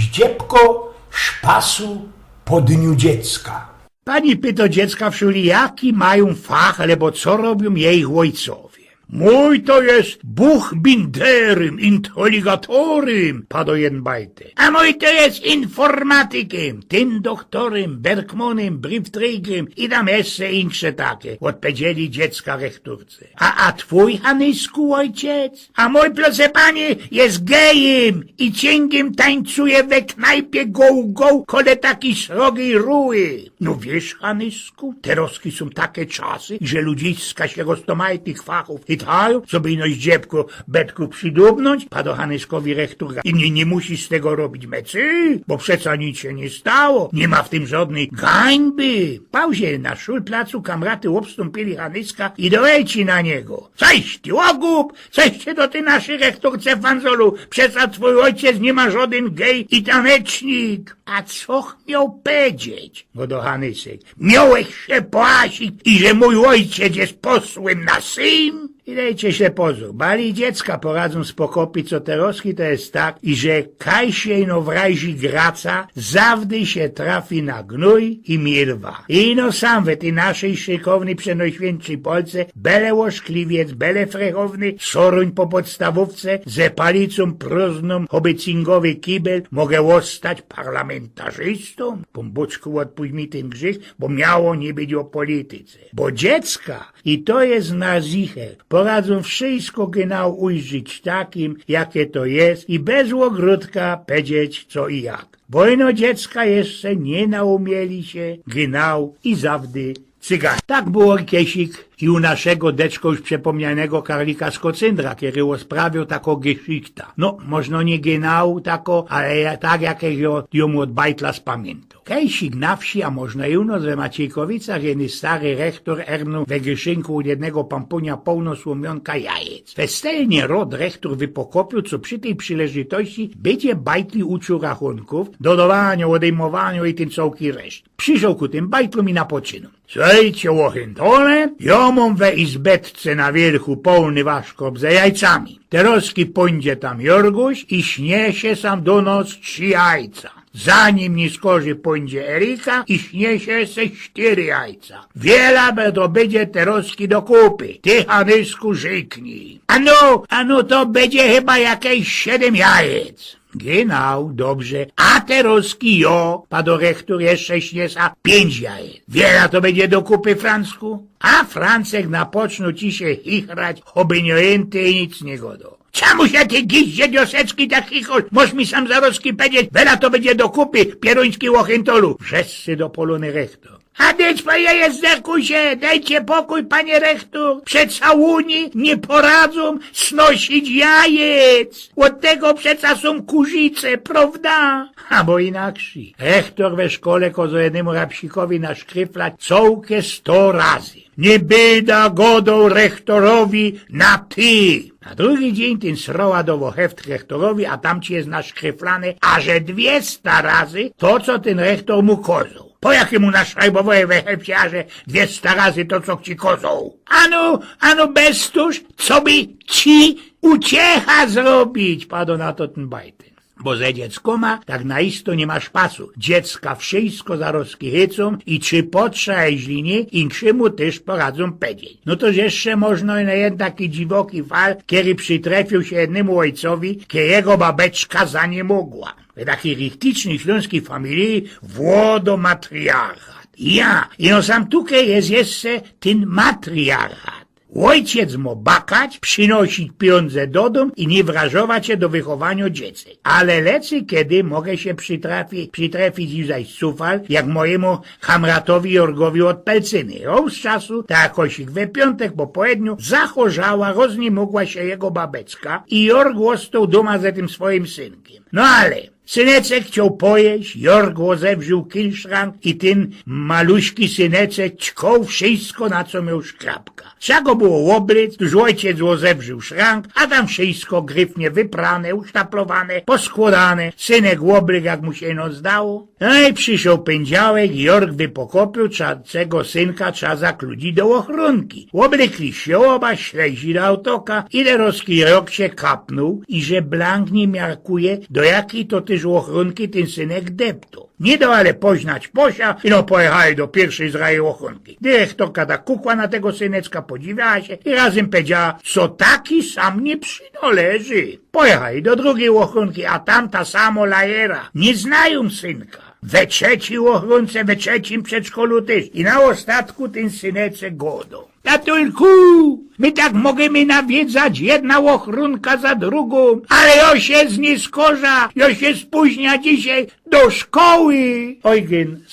Zdziepko szpasu po dniu dziecka. Pani pyta dziecka w szuli, jaki mają fach, albo co robią jej ojcowie. Mój to jest buchbinderem, inteligatorem, padł jeden bajty. A mój to jest informatykiem, tym doktorem, Bergmanem, briefträgerem i tam jeszcze insze takie, odpowiedzieli dziecka rektorce. A twój, Hanysku, ojciec? A mój, proszę panie, jest gejem i cięgiem tańcuje we knajpie go, kole taki srogiej ruły. No wiesz, Hanysku, teroski są takie czasy, że ludziska się roztomają tych fachów i tają, żeby ino zdziepko betku przydubnąć, padł Hanyskowi rektor. I nie musisz z tego robić mecy, bo przeca nic się nie stało, nie ma w tym żadnej gańby. W pauzie na szulplacu kamraty obstąpili Hanyska i dołeci na niego. Cześć ty łagup, cześć ty do ty naszy rektorce Fanzolu, przeca twój ojciec nie ma żaden gej i tanecznik. A co miał powiedzieć? Bo do Hanysek. Miałeś się poasić i że mój ojciec jest posłem na syn? I dajcie się pozór. Bali dziecka poradzą spokopić, co teroski to jest tak, i że kaj się ino wrajzi graca, zawdy się trafi na gnój i milwa. I ino sam we tej naszej szykownej przenojświętszej Polsce, bele łoszkliwiec, bele frechowny, soruń po podstawówce, ze palicą próżną, obiecingowy kibel, mogę ostać parlamentarzystą? Pombuczku odpuść mi ten grzech, bo miało nie być o polityce. Bo dziecka, i to jest na zicher, poradzą wszystko genau ujrzeć takim, jakie to jest i bez ogródka powiedzieć co i jak. Bo ino dziecka jeszcze nie naumieli się genau i zawdy cygan. Tak było kiesik i u naszego deczko już przepomnianego Karlika z Kocyndra, który sprawił tako geschichta. No, można nie genau tako, ale tak jak ją od bajtla spamiętał. Kejsik na wsi, a można i u nas we Maciejkowicach, jeden stary rektor ernął we Gyszynku od jednego pampunia pełno słomionka jajec. Festelnie rod rektor wypokopił, co przy tej przyleżytości będzie bajtli uczył rachunków, dodawaniu, odejmowaniu i tym całki reszt. Przyszedł ku tym bajtlom i na poczynu. Słuchajcie, łochętole, ja mam we izbetce na wierchu pełny waszkob ze jajcami. Teroski pójdzie tam Jorguś i śniesie sam do nas 3 jajca. Zanim nie skorzy pójdzie Erika i śniesie se 4 jajca. Wiele to będzie teroski do kupy. Ty, Hanysku, żyknij. Ano to będzie chyba jakieś 7 jajec. Genau, dobrze. A teroski padł rektor jeszcze śniesa 5 jajec. Wiele to będzie do kupy, Francku? A Francek napoczną ci się chichrać, obejnięty i nic nie godo. Czemu się ty giździe diosecki tak chichol? Możesz mi sam zaroski powiedzieć, wiele to będzie do kupy, pieruński łochętolu. Wszyscy do polony rektor. A deć panie jezdeku się, dajcie pokój, panie rektor. Przeca Unii nie poradzą snosić jajec. Od tego przeca są kurzice, prawda? A bo inaksi. Rektor we szkole kozo jednemu rapsikowi naszkryflać całkie 100 razy. Nie byda godą rektorowi na ty. Na drugi dzień ten sroła do heft rektorowi, a tam ci jest naszkryflane, a że 200 razy to, co ten rektor mu kozał. Po jakiemu naszrajbowoje we hefcie, a że 200 razy to, co ci kozał. Ano bestuż, co by ci uciecha zrobić, padł na to ten bajty. Bo ze dziecko ma, tak naisto nie ma szpasu. Dziecka wszystko zaroski hycą i czy potrza, jeśli nie, inkrzymu też poradzą powiedzieć. No to jeszcze można na jeden taki dziwoki fal, kiedy przytrafił się jednemu ojcowi, kiedy jego babeczka za nie mogła. W takiej richtycznej śląskiej familii włodo matriarchat. I no sam tutaj jest jeszcze ten matriarchat. Ojciec mo bakać, przynosić pieniądze do domu i nie wrażować się do wychowania dzieci. Ale lecy kiedy mogę się przytrafić i zajść sufal, jak mojemu chamratowi Jorgowi od Pelcyny. Z czasu, tak jakoś we piątek po południu, zachorzała, rozniemogła się jego babeczka i Jorg ostał doma ze tym swoim synkiem. No ale synecek chciał pojeść, Jorg zewziął kilszrank i ten maluśki synecek ćkał wszystko, na co miał szkrapka. Trzeba było obryć, tuż ojciec zewziął szrank, a tam wszystko gryfnie wyprane, usztaplowane, poskładane. Synek obryk, jak mu się no zdało. No i przyszedł pędziałek i Jorg wypokopił, czego synka trzeba zakludzić do ochronki. Obrykli się oba, śleźli do autoka i roski rok się kapnął i że blank nie miarkuje, do jakiej to też z ochrunki ten synek depto. Nie do ale poznać posia i no pojechali do pierwszej z raju ochrunki. Dyrektorka ta kukła na tego syneczka, podziwiała się i razem powiedziała, co taki sam nie przynależy. Pojechali do drugiej ochrunki, a tam ta samo lajera. Nie znają synka. We trzeciej ochrunce, we trzecim przedszkolu też. I na ostatku ten syneczek godą. Tatulku, my tak możemy nawiedzać jedna ochrunka za drugą, ale ja się znieskorza, ja się spóźnia dzisiaj do szkoły. Eugen